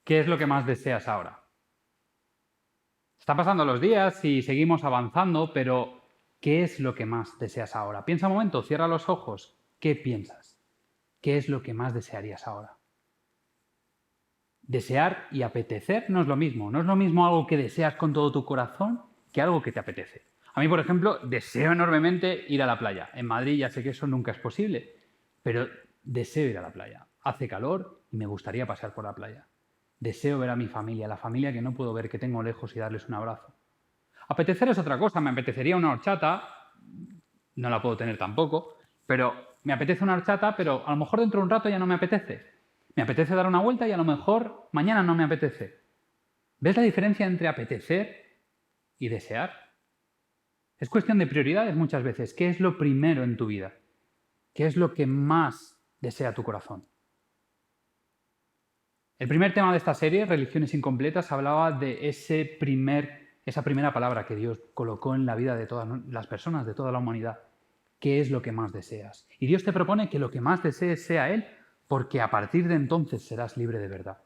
¿Qué es lo que más deseas ahora? Están pasando los días y seguimos avanzando, pero ¿qué es lo que más deseas ahora? Piensa un momento, cierra los ojos. ¿Qué piensas? ¿Qué es lo que más desearías ahora? Desear y apetecer no es lo mismo. No es lo mismo algo que deseas con todo tu corazón que algo que te apetece. A mí, por ejemplo, deseo enormemente ir a la playa. En Madrid ya sé que eso nunca es posible, pero deseo ir a la playa. Hace calor y me gustaría pasear por la playa. Deseo ver a mi familia, la familia que no puedo ver, que tengo lejos y darles un abrazo. Apetecer es otra cosa, me apetecería una horchata, no la puedo tener tampoco, pero me apetece una horchata, pero a lo mejor dentro de un rato ya no me apetece. Me apetece dar una vuelta y a lo mejor mañana no me apetece. ¿Ves la diferencia entre apetecer y desear? Es cuestión de prioridades muchas veces. ¿Qué es lo primero en tu vida? ¿Qué es lo que más desea tu corazón? El primer tema de esta serie, Religiones Incompletas, hablaba de esa primera palabra que Dios colocó en la vida de todas las personas, de toda la humanidad. ¿Qué es lo que más deseas? Y Dios te propone que lo que más desees sea Él, porque a partir de entonces serás libre de verdad.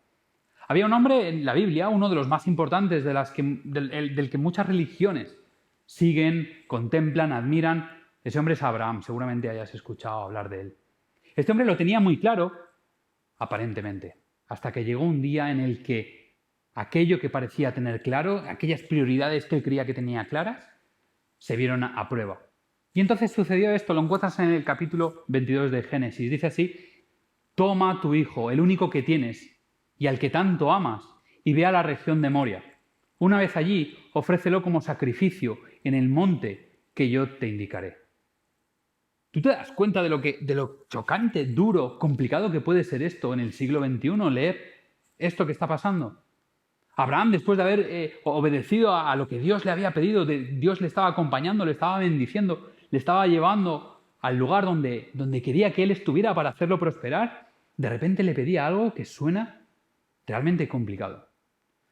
Había un hombre en la Biblia, uno de los más importantes del que muchas religiones siguen, contemplan, admiran. Ese hombre es Abraham, seguramente hayas escuchado hablar de él. Este hombre lo tenía muy claro, aparentemente, hasta que llegó un día en el que aquello que parecía tener claro, aquellas prioridades que él creía que tenía claras, se vieron a prueba. Y entonces sucedió esto, lo encuentras en el capítulo 22 de Génesis. Dice así: toma a tu hijo, el único que tienes, y al que tanto amas, y ve a la región de Moria. Una vez allí, ofrécelo como sacrificio en el monte que yo te indicaré. ¿Tú te das cuenta de lo chocante, duro, complicado que puede ser esto en el siglo XXI, leer esto que está pasando? Abraham, después de haber obedecido a lo que Dios le había pedido, Dios le estaba acompañando, le estaba bendiciendo, le estaba llevando al lugar donde quería que él estuviera para hacerlo prosperar, de repente le pedía algo que suena realmente complicado.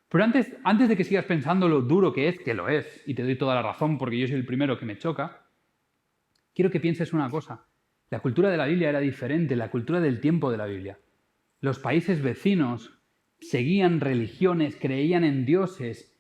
Pero antes de que sigas pensando lo duro que lo es, y te doy toda la razón porque yo soy el primero que me choca, quiero que pienses una cosa. La cultura de la Biblia era diferente, la cultura del tiempo de la Biblia. Los países vecinos seguían religiones, creían en dioses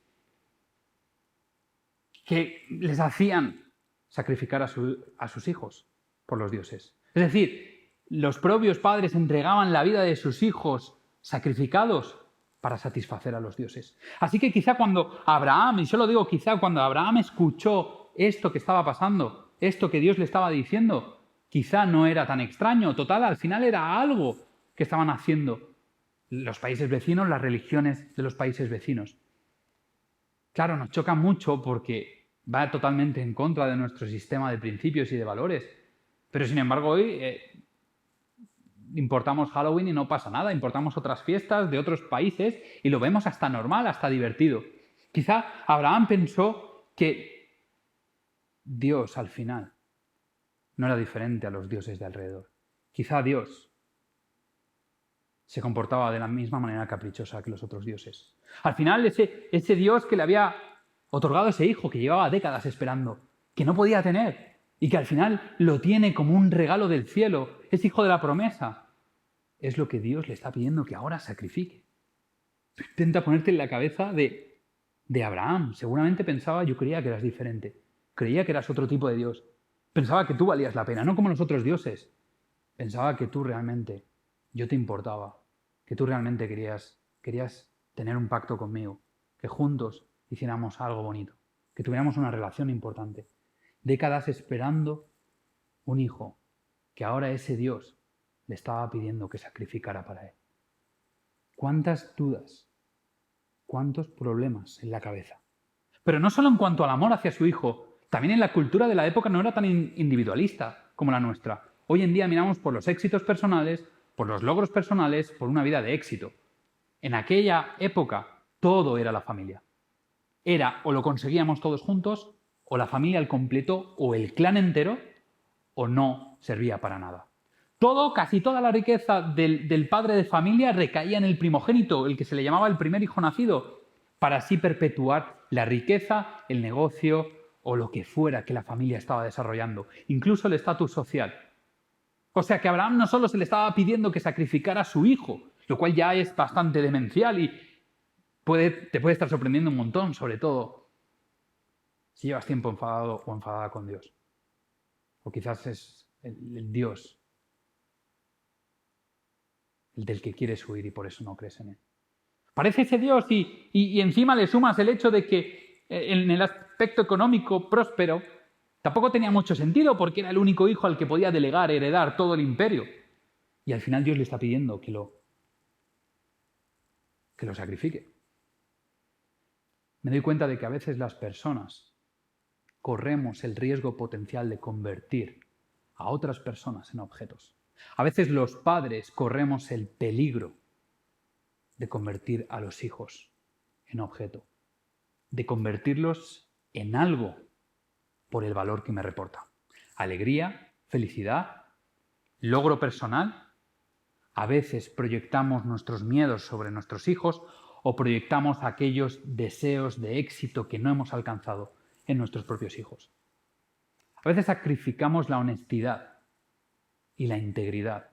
que les hacían sacrificar a sus hijos por los dioses. Es decir, los propios padres entregaban la vida de sus hijos sacrificados para satisfacer a los dioses. Así que quizá cuando Abraham, y solo digo quizá cuando Abraham escuchó esto que estaba pasando, esto que Dios le estaba diciendo, quizá no era tan extraño. Total, al final era algo que estaban haciendo los países vecinos, las religiones de los países vecinos. Claro, nos choca mucho porque va totalmente en contra de nuestro sistema de principios y de valores. Pero sin embargo hoy importamos Halloween y no pasa nada, importamos otras fiestas de otros países y lo vemos hasta normal, hasta divertido. Quizá Abraham pensó que Dios al final no era diferente a los dioses de alrededor. Quizá Dios se comportaba de la misma manera caprichosa que los otros dioses. Al final, ese Dios que le había otorgado ese hijo que llevaba décadas esperando, que no podía tener, y que al final lo tiene como un regalo del cielo, es hijo de la promesa, es lo que Dios le está pidiendo que ahora sacrifique. Intenta ponerte en la cabeza de Abraham. Seguramente pensaba, yo creía que eras diferente, creía que eras otro tipo de Dios, pensaba que tú valías la pena, no como los otros dioses. Pensaba que tú realmente, yo te importaba, que tú realmente querías tener un pacto conmigo, que juntos hiciéramos algo bonito, que tuviéramos una relación importante. Décadas esperando un hijo, que ahora ese Dios le estaba pidiendo que sacrificara para él. ¿Cuántas dudas? ¿Cuántos problemas en la cabeza? Pero no solo en cuanto al amor hacia su hijo, también en la cultura de la época no era tan individualista como la nuestra. Hoy en día miramos por los éxitos personales, por los logros personales, por una vida de éxito. En aquella época todo era la familia. Era o lo conseguíamos todos juntos, o la familia al completo, o el clan entero, o no servía para nada. Casi toda la riqueza del padre de familia recaía en el primogénito, el que se le llamaba el primer hijo nacido, para así perpetuar la riqueza, el negocio o lo que fuera que la familia estaba desarrollando, incluso el estatus social. O sea que a Abraham no solo se le estaba pidiendo que sacrificara a su hijo, lo cual ya es bastante demencial y te puede estar sorprendiendo un montón, sobre todo si llevas tiempo enfadado o enfadada con Dios. O quizás es el Dios el del que quieres huir y por eso no crees en él. Parece ese Dios y encima le sumas el hecho de que en el aspecto económico próspero tampoco tenía mucho sentido porque era el único hijo al que podía delegar, heredar todo el imperio. Y al final Dios le está pidiendo que lo sacrifique. Me doy cuenta de que a veces las personas corremos el riesgo potencial de convertir a otras personas en objetos. A veces los padres corremos el peligro de convertir a los hijos en objeto, de convertirlos en algo por el valor que me reporta. Alegría, felicidad, logro personal. A veces proyectamos nuestros miedos sobre nuestros hijos o proyectamos aquellos deseos de éxito que no hemos alcanzado en nuestros propios hijos. A veces sacrificamos la honestidad y la integridad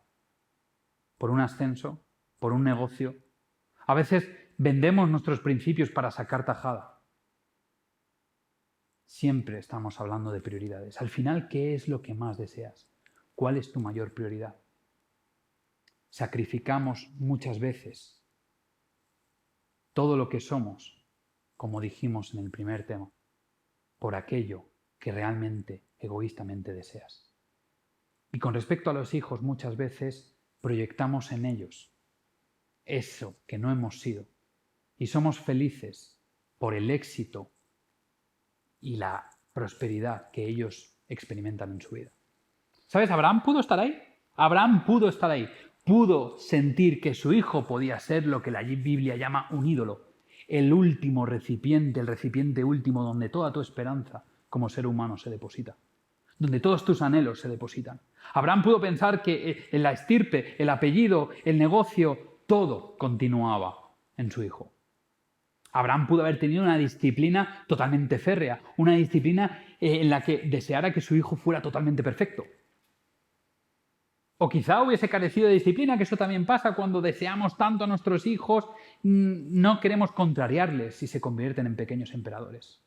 por un ascenso, por un negocio. A veces vendemos nuestros principios para sacar tajada. Siempre estamos hablando de prioridades. Al final, ¿qué es lo que más deseas? ¿Cuál es tu mayor prioridad? Sacrificamos muchas veces todo lo que somos, como dijimos en el primer tema, por aquello que realmente, egoístamente deseas. Y con respecto a los hijos, muchas veces proyectamos en ellos eso que no hemos sido y somos felices por el éxito y la prosperidad que ellos experimentan en su vida. ¿Sabes? Abraham pudo estar ahí. Abraham pudo estar ahí. Pudo sentir que su hijo podía ser lo que la Biblia llama un ídolo. El último recipiente, el recipiente último donde toda tu esperanza como ser humano se deposita. Donde todos tus anhelos se depositan. Abraham pudo pensar que en la estirpe, el apellido, el negocio, todo continuaba en su hijo. Abraham pudo haber tenido una disciplina totalmente férrea, una disciplina en la que deseara que su hijo fuera totalmente perfecto. O quizá hubiese carecido de disciplina, que eso también pasa cuando deseamos tanto a nuestros hijos, no queremos contrariarles si se convierten en pequeños emperadores.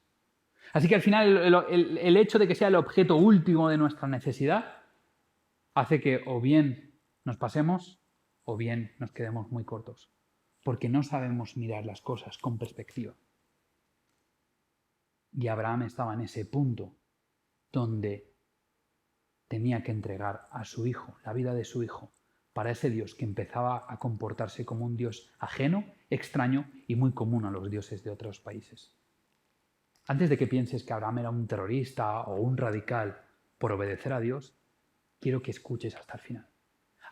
Así que al final el hecho de que sea el objeto último de nuestra necesidad hace que o bien nos pasemos o bien nos quedemos muy cortos, porque no sabemos mirar las cosas con perspectiva. Y Abraham estaba en ese punto donde tenía que entregar a su hijo, la vida de su hijo, para ese Dios que empezaba a comportarse como un Dios ajeno, extraño y muy común a los dioses de otros países. Antes de que pienses que Abraham era un terrorista o un radical por obedecer a Dios, quiero que escuches hasta el final.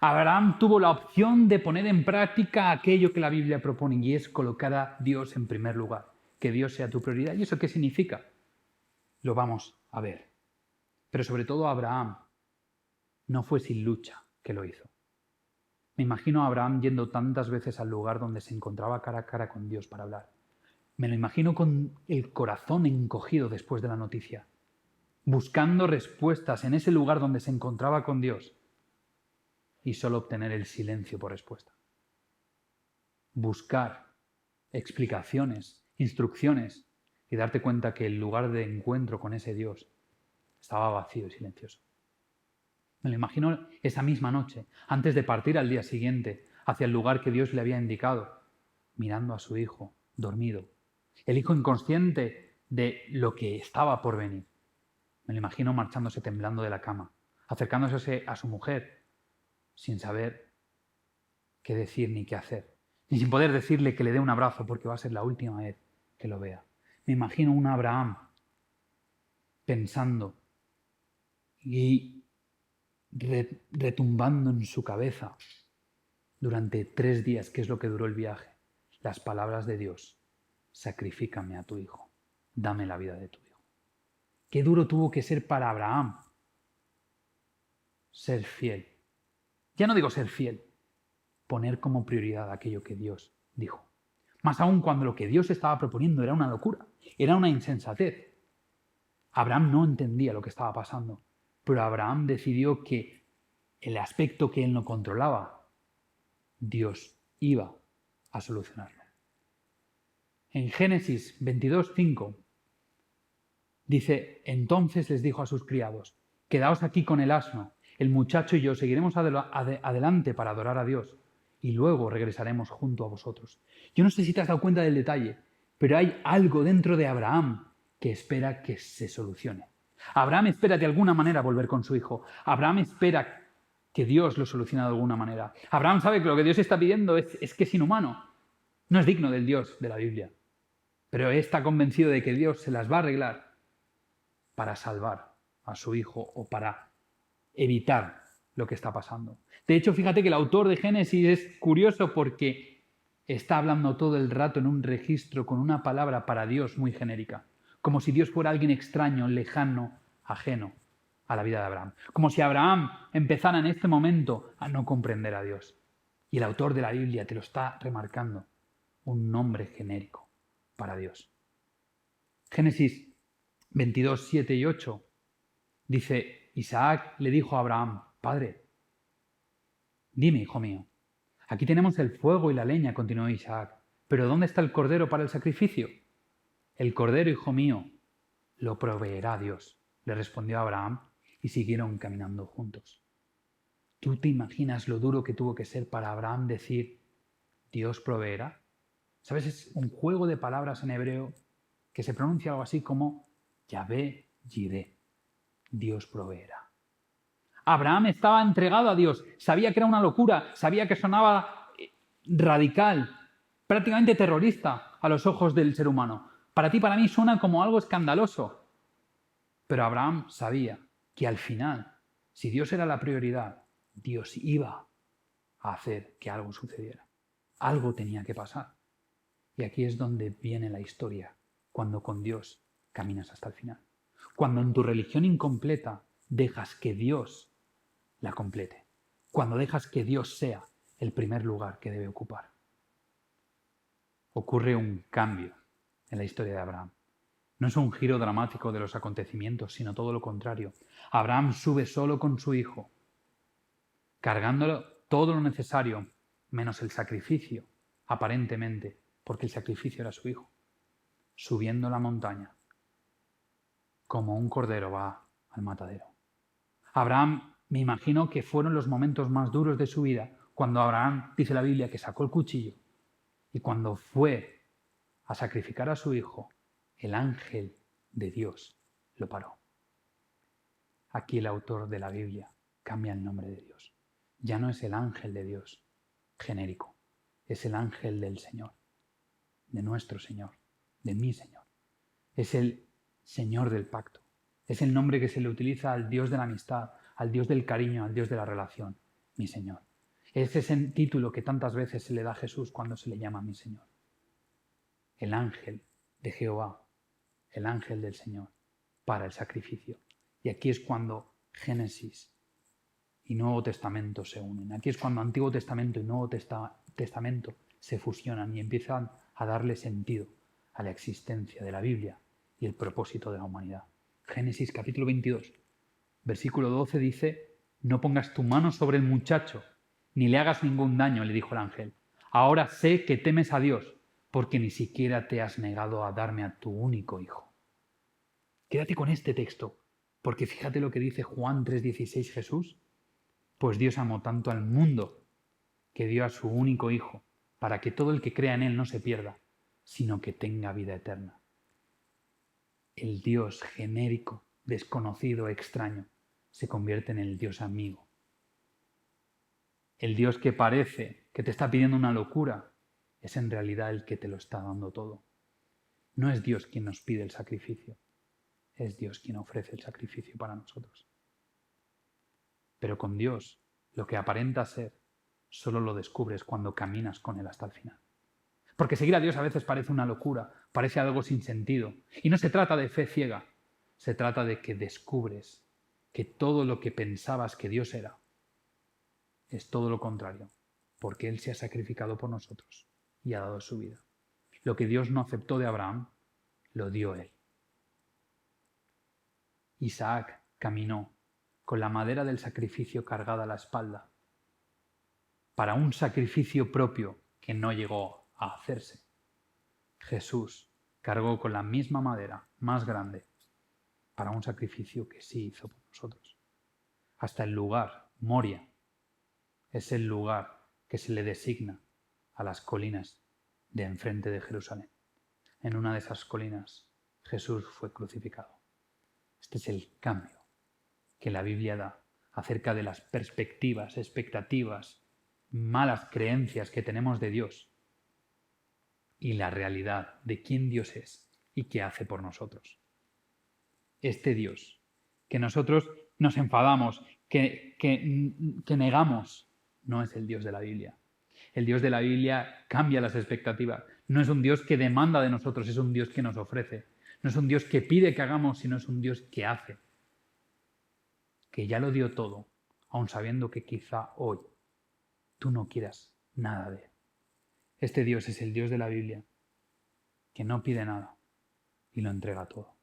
Abraham tuvo la opción de poner en práctica aquello que la Biblia propone y es colocar a Dios en primer lugar, que Dios sea tu prioridad. ¿Y eso qué significa? Lo vamos a ver. Pero sobre todo Abraham no fue sin lucha que lo hizo. Me imagino a Abraham yendo tantas veces al lugar donde se encontraba cara a cara con Dios para hablar. Me lo imagino con el corazón encogido después de la noticia, buscando respuestas en ese lugar donde se encontraba con Dios y solo obtener el silencio por respuesta. Buscar explicaciones, instrucciones y darte cuenta que el lugar de encuentro con ese Dios estaba vacío y silencioso. Me lo imagino esa misma noche, antes de partir al día siguiente, hacia el lugar que Dios le había indicado, mirando a su hijo, dormido. El hijo inconsciente de lo que estaba por venir. Me lo imagino marchándose temblando de la cama, acercándose a su mujer, sin saber qué decir ni qué hacer, ni sin poder decirle que le dé un abrazo porque va a ser la última vez que lo vea. Me imagino un Abraham pensando y retumbando en su cabeza durante 3 días, que es lo que duró el viaje, las palabras de Dios: sacrifícame a tu hijo, dame la vida de tu hijo. Qué duro tuvo que ser para Abraham ser fiel. Ya no digo ser fiel, poner como prioridad aquello que Dios dijo. Más aún cuando lo que Dios estaba proponiendo era una locura, era una insensatez. Abraham no entendía lo que estaba pasando, pero Abraham decidió que el aspecto que él no controlaba, Dios iba a solucionarlo. En Génesis 22:5 dice: entonces les dijo a sus criados: quedaos aquí con el asno, el muchacho y yo seguiremos adelante para adorar a Dios, y luego regresaremos junto a vosotros. Yo no sé si te has dado cuenta del detalle, pero hay algo dentro de Abraham que espera que se solucione. Abraham espera de alguna manera volver con su hijo. Abraham espera que Dios lo solucione de alguna manera. Abraham sabe que lo que Dios está pidiendo es que es inhumano. No es digno del Dios de la Biblia. Pero está convencido de que Dios se las va a arreglar para salvar a su hijo o para evitar lo que está pasando. De hecho, fíjate que el autor de Génesis es curioso porque está hablando todo el rato en un registro con una palabra para Dios muy genérica, como si Dios fuera alguien extraño, lejano, ajeno a la vida de Abraham. Como si Abraham empezara en este momento a no comprender a Dios. Y el autor de la Biblia te lo está remarcando, un nombre genérico para Dios. Génesis 22, 7 y 8 dice: Isaac le dijo a Abraham: Padre, dime, hijo mío, aquí tenemos el fuego y la leña, continuó Isaac, pero ¿dónde está el cordero para el sacrificio? El cordero, hijo mío, lo proveerá Dios, le respondió Abraham, y siguieron caminando juntos. ¿Tú te imaginas lo duro que tuvo que ser para Abraham decir Dios proveerá? ¿Sabes? Es un juego de palabras en hebreo que se pronuncia algo así como Yahvé Jireh, Dios proveerá. Abraham estaba entregado a Dios, sabía que era una locura, sabía que sonaba radical, prácticamente terrorista a los ojos del ser humano. Para ti, para mí, suena como algo escandaloso. Pero Abraham sabía que al final, si Dios era la prioridad, Dios iba a hacer que algo sucediera. Algo tenía que pasar. Y aquí es donde viene la historia, cuando con Dios caminas hasta el final. Cuando en tu religión incompleta dejas que Dios la complete. Cuando dejas que Dios sea el primer lugar que debe ocupar. Ocurre un cambio en la historia de Abraham. No es un giro dramático de los acontecimientos, sino todo lo contrario. Abraham sube solo con su hijo, cargándolo todo lo necesario, menos el sacrificio, aparentemente, porque el sacrificio era su hijo, subiendo la montaña, como un cordero va al matadero. Abraham, me imagino que fueron los momentos más duros de su vida, cuando Abraham, dice la Biblia, que sacó el cuchillo, y cuando fue a sacrificar a su hijo, el ángel de Dios lo paró. Aquí el autor de la Biblia cambia el nombre de Dios. Ya no es el ángel de Dios genérico, es el ángel del Señor, de nuestro Señor, de mi Señor. Es el Señor del pacto. Es el nombre que se le utiliza al Dios de la amistad, al Dios del cariño, al Dios de la relación, mi Señor. Es ese título que tantas veces se le da a Jesús cuando se le llama mi Señor. El ángel de Jehová, el ángel del Señor, para el sacrificio. Y aquí es cuando Génesis y Nuevo Testamento se unen. Aquí es cuando Antiguo Testamento y Nuevo Testamento se fusionan y empiezan a darle sentido a la existencia de la Biblia y el propósito de la humanidad. Génesis capítulo 22, versículo 12 dice: no pongas tu mano sobre el muchacho, ni le hagas ningún daño, le dijo el ángel. Ahora sé que temes a Dios, porque ni siquiera te has negado a darme a tu único hijo. Quédate con este texto, porque fíjate lo que dice Juan 3:16 Jesús. Pues Dios amó tanto al mundo que dio a su único hijo, para que todo el que crea en él no se pierda, sino que tenga vida eterna. El Dios genérico, desconocido, extraño, se convierte en el Dios amigo. El Dios que parece que te está pidiendo una locura es en realidad el que te lo está dando todo. No es Dios quien nos pide el sacrificio, es Dios quien ofrece el sacrificio para nosotros. Pero con Dios, lo que aparenta ser, solo lo descubres cuando caminas con Él hasta el final. Porque seguir a Dios a veces parece una locura, parece algo sin sentido. Y no se trata de fe ciega, se trata de que descubres que todo lo que pensabas que Dios era es todo lo contrario, porque Él se ha sacrificado por nosotros y ha dado su vida. Lo que Dios no aceptó de Abraham, lo dio Él. Isaac caminó con la madera del sacrificio cargada a la espalda, para un sacrificio propio que no llegó a hacerse. Jesús cargó con la misma madera más grande para un sacrificio que sí hizo por nosotros. Hasta el lugar, Moria, es el lugar que se le designa a las colinas de enfrente de Jerusalén. En una de esas colinas Jesús fue crucificado. Este es el cambio que la Biblia da acerca de las perspectivas, expectativas, malas creencias que tenemos de Dios y la realidad de quién Dios es y qué hace por nosotros. Este Dios que nosotros nos enfadamos, que negamos, no es el Dios de la Biblia. El Dios de la Biblia cambia las expectativas. No es un Dios que demanda de nosotros, es un Dios que nos ofrece. No es un Dios que pide que hagamos, sino es un Dios que hace. Que ya lo dio todo, aun sabiendo que quizá hoy tú no quieras nada de él. Este Dios es el Dios de la Biblia, que no pide nada y lo entrega todo.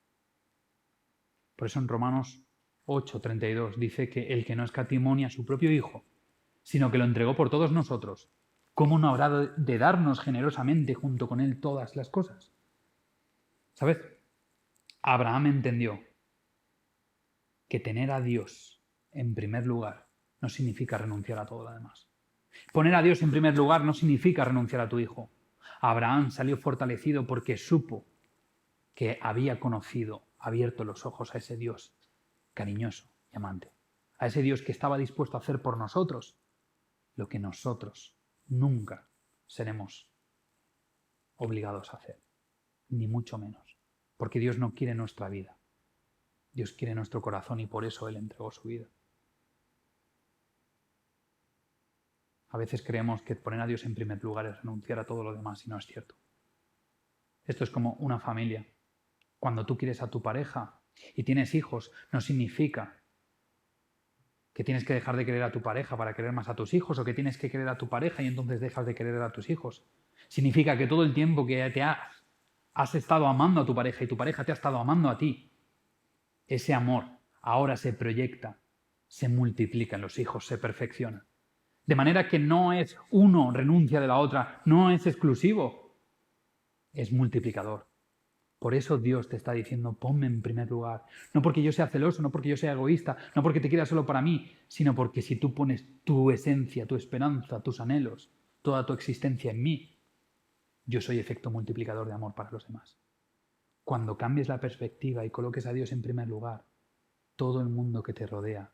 Por eso en Romanos 8:32 dice que el que no escatimó a su propio Hijo, sino que lo entregó por todos nosotros, ¿cómo no habrá de darnos generosamente junto con él todas las cosas? ¿Sabes? Abraham entendió que tener a Dios en primer lugar no significa renunciar a todo lo demás. Poner a Dios en primer lugar no significa renunciar a tu hijo. Abraham salió fortalecido porque supo que había conocido, abierto los ojos a ese Dios cariñoso y amante, a ese Dios que estaba dispuesto a hacer por nosotros lo que nosotros nunca seremos obligados a hacer, ni mucho menos, porque Dios no quiere nuestra vida, Dios quiere nuestro corazón y por eso Él entregó su vida. A veces creemos que poner a Dios en primer lugar es renunciar a todo lo demás y no es cierto. Esto es como una familia. Cuando tú quieres a tu pareja y tienes hijos, no significa que tienes que dejar de querer a tu pareja para querer más a tus hijos o que tienes que querer a tu pareja y entonces dejas de querer a tus hijos. Significa que todo el tiempo que has estado amando a tu pareja y tu pareja te ha estado amando a ti, ese amor ahora se proyecta, se multiplica en los hijos, se perfecciona. De manera que no es uno renuncia de la otra, no es exclusivo, es multiplicador. Por eso Dios te está diciendo, ponme en primer lugar. No porque yo sea celoso, no porque yo sea egoísta, no porque te quiera solo para mí, sino porque si tú pones tu esencia, tu esperanza, tus anhelos, toda tu existencia en mí, yo soy efecto multiplicador de amor para los demás. Cuando cambies la perspectiva y coloques a Dios en primer lugar, todo el mundo que te rodea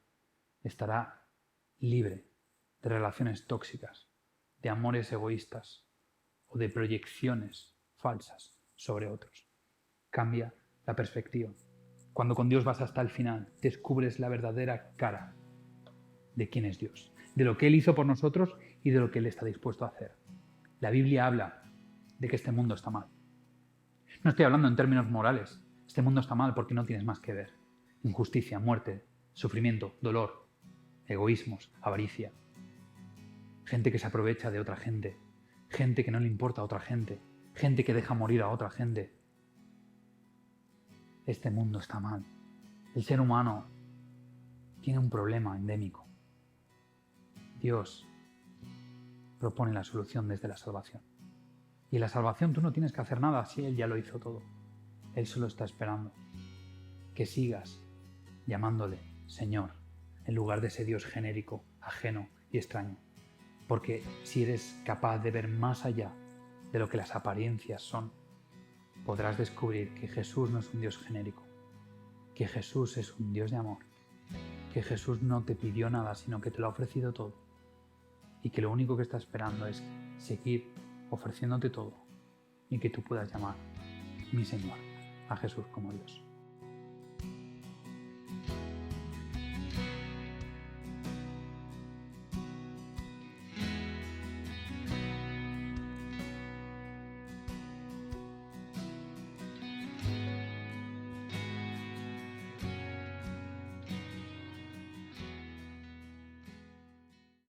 estará libre de relaciones tóxicas, de amores egoístas o de proyecciones falsas sobre otros. Cambia la perspectiva. Cuando con Dios vas hasta el final, descubres la verdadera cara de quién es Dios, de lo que Él hizo por nosotros y de lo que Él está dispuesto a hacer. La Biblia habla de que este mundo está mal. No estoy hablando en términos morales. Este mundo está mal porque no tienes más que ver. Injusticia, muerte, sufrimiento, dolor, egoísmos, avaricia. Gente que se aprovecha de otra gente. Gente que no le importa a otra gente. Gente que deja morir a otra gente. Este mundo está mal. El ser humano tiene un problema endémico. Dios propone la solución desde la salvación. Y en la salvación tú no tienes que hacer nada si Él ya lo hizo todo. Él solo está esperando que sigas llamándole Señor en lugar de ese Dios genérico, ajeno y extraño. Porque si eres capaz de ver más allá de lo que las apariencias son, podrás descubrir que Jesús no es un Dios genérico, que Jesús es un Dios de amor, que Jesús no te pidió nada, sino que te lo ha ofrecido todo, y que lo único que está esperando es seguir ofreciéndote todo y que tú puedas llamar mi Señor a Jesús como Dios.